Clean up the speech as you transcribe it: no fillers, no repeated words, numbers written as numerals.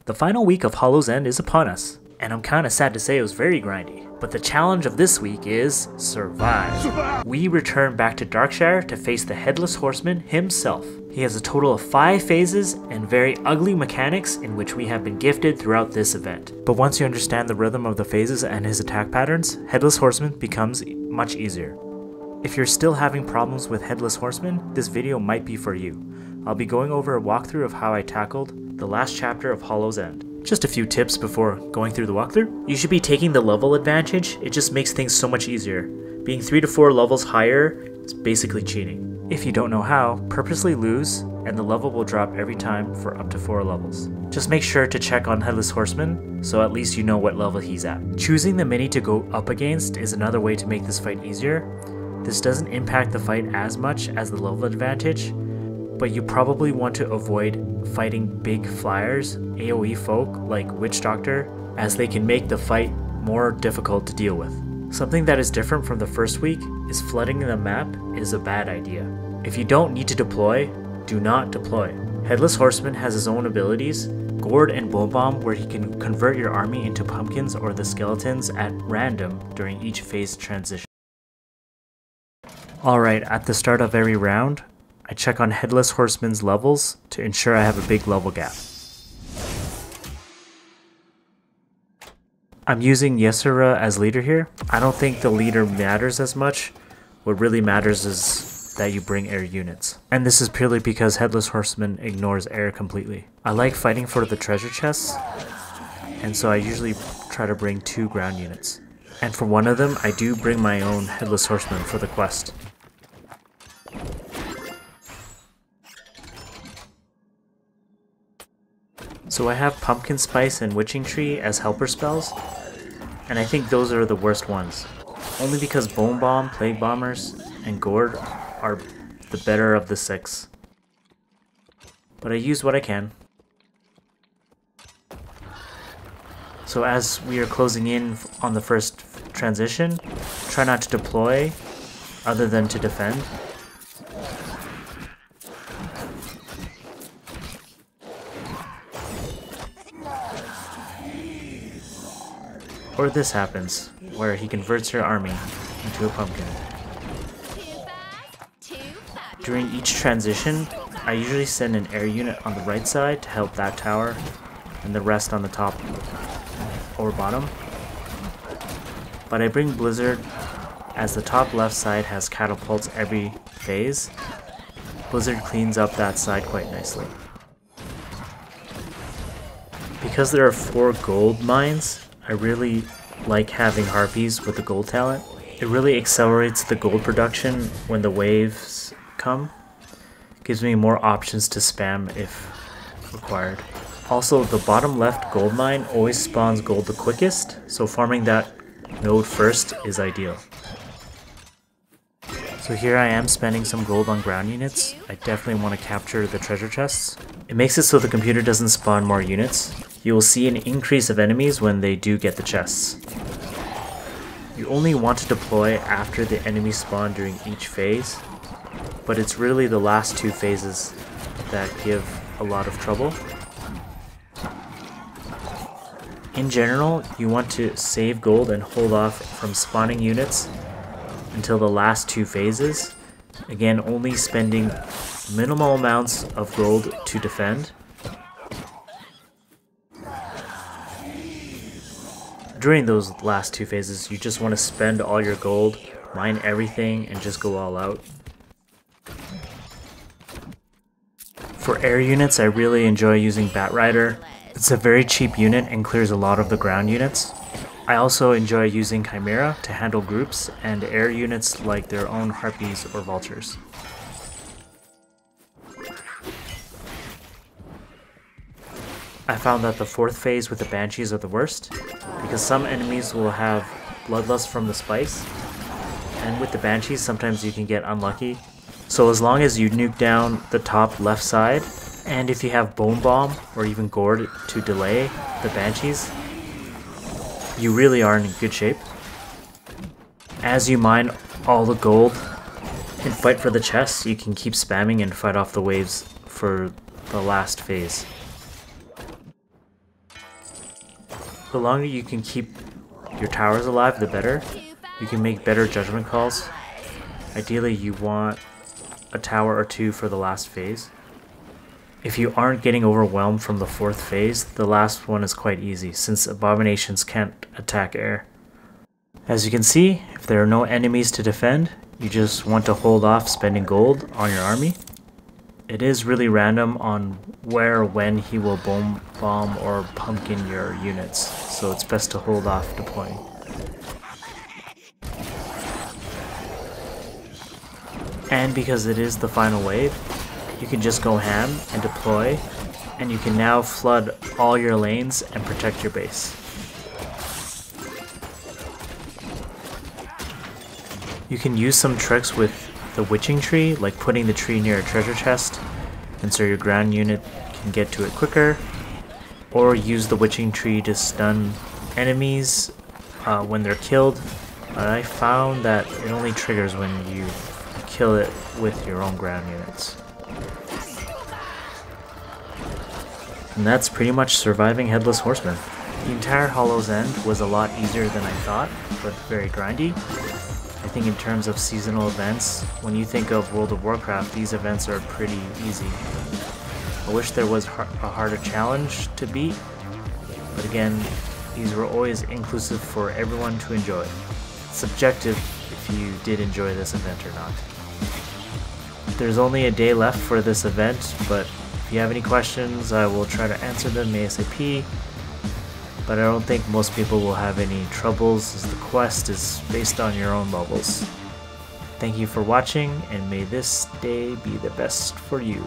The final week of Hallows End is upon us, and I'm kinda sad to say it was very grindy. But the challenge of this week is survive. We return back to Darkshire to face the Headless Horseman himself. He has a total of 5 phases and very ugly mechanics in which we have been gifted throughout this event. But once you understand the rhythm of the phases and his attack patterns, Headless Horseman becomes much easier. If you're still having problems with Headless Horseman, this video might be for you. I'll be going over a walkthrough of how I tackled the last chapter of Hallows End. Just a few tips before going through the walkthrough. You should be taking the level advantage, it just makes things so much easier. Being 3 to 4 levels higher is basically cheating. If you don't know how, purposely lose, and the level will drop every time for up to 4 levels. Just make sure to check on Headless Horseman, so at least you know what level he's at. Choosing the mini to go up against is another way to make this fight easier. This doesn't impact the fight as much as the level advantage, but you probably want to avoid fighting big flyers, AoE folk like Witch Doctor, as they can make the fight more difficult to deal with. Something that is different from the first week is flooding the map is a bad idea. If you don't need to deploy, do not deploy. Headless Horseman has his own abilities, Gourd and Bone Bomb, where he can convert your army into pumpkins or the skeletons at random during each phase transition. Alright, at the start of every round, I check on Headless Horseman's levels to ensure I have a big level gap. I'm using Yesera as leader here. I don't think the leader matters as much. What really matters is that you bring air units. And this is purely because Headless Horseman ignores air completely. I like fighting for the treasure chests, and so I usually try to bring 2 ground units. And for one of them, I do bring my own Headless Horseman for the quest. So I have Pumpkin Spice and Witching Tree as helper spells, and I think those are the worst ones. Only because Bone Bomb, Plague Bombers, and Gourd are the better of the 6. But I use what I can. So as we are closing in on the first transition, try not to deploy other than to defend. Or this happens, where he converts your army into a pumpkin. During each transition, I usually send an air unit on the right side to help that tower, and the rest on the top or bottom. But I bring Blizzard, as the top left side has catapults every phase. Blizzard cleans up that side quite nicely. Because there are 4 gold mines, I really like having Harpies with the gold talent. It really accelerates the gold production when the waves come. Gives me more options to spam if required. Also, the bottom left gold mine always spawns gold the quickest, so farming that node first is ideal. So here I am spending some gold on ground units. I definitely want to capture the treasure chests. It makes it so the computer doesn't spawn more units. You will see an increase of enemies when they do get the chests. You only want to deploy after the enemies spawn during each phase, but it's really the last 2 phases that give a lot of trouble. In general, you want to save gold and hold off from spawning units until the last 2 phases. Again, only spending minimal amounts of gold to defend. During those last 2 phases, you just want to spend all your gold, mine everything, and just go all out. For air units, I really enjoy using Bat Rider. It's a very cheap unit and clears a lot of the ground units. I also enjoy using Chimera to handle groups and air units like their own Harpies or Vultures. I found that the 4th phase with the Banshees are the worst, because some enemies will have Bloodlust from the Spice, and with the Banshees sometimes you can get unlucky. So as long as you nuke down the top left side, and if you have Bone Bomb or even Gourd to delay the Banshees, you really are in good shape. As you mine all the gold and fight for the chests, you can keep spamming and fight off the waves for the last phase. The longer you can keep your towers alive, the better. You can make better judgment calls. Ideally, you want a tower or two for the last phase. If you aren't getting overwhelmed from the 4th phase, the last one is quite easy since abominations can't attack air. As you can see, if there are no enemies to defend, you just want to hold off spending gold on your army. It is really random on where or when he will bomb or pumpkin your units, so it's best to hold off deploying. And because it is the final wave, you can just go ham and deploy, and you can now flood all your lanes and protect your base. You can use some tricks with the witching tree, like putting the tree near a treasure chest, and so your ground unit can get to it quicker, or use the witching tree to stun enemies when they're killed. I found that it only triggers when you kill it with your own ground units. And that's pretty much surviving Headless Horseman. The entire Hallows End was a lot easier than I thought, but very grindy. I think in terms of seasonal events, when you think of World of Warcraft, these events are pretty easy. I wish there was a harder challenge to beat, but again, these were always inclusive for everyone to enjoy. It's subjective if you did enjoy this event or not. There's only a day left for this event, but if you have any questions, I will try to answer them ASAP. But I don't think most people will have any troubles as the quest is based on your own levels. Thank you for watching, and may this day be the best for you.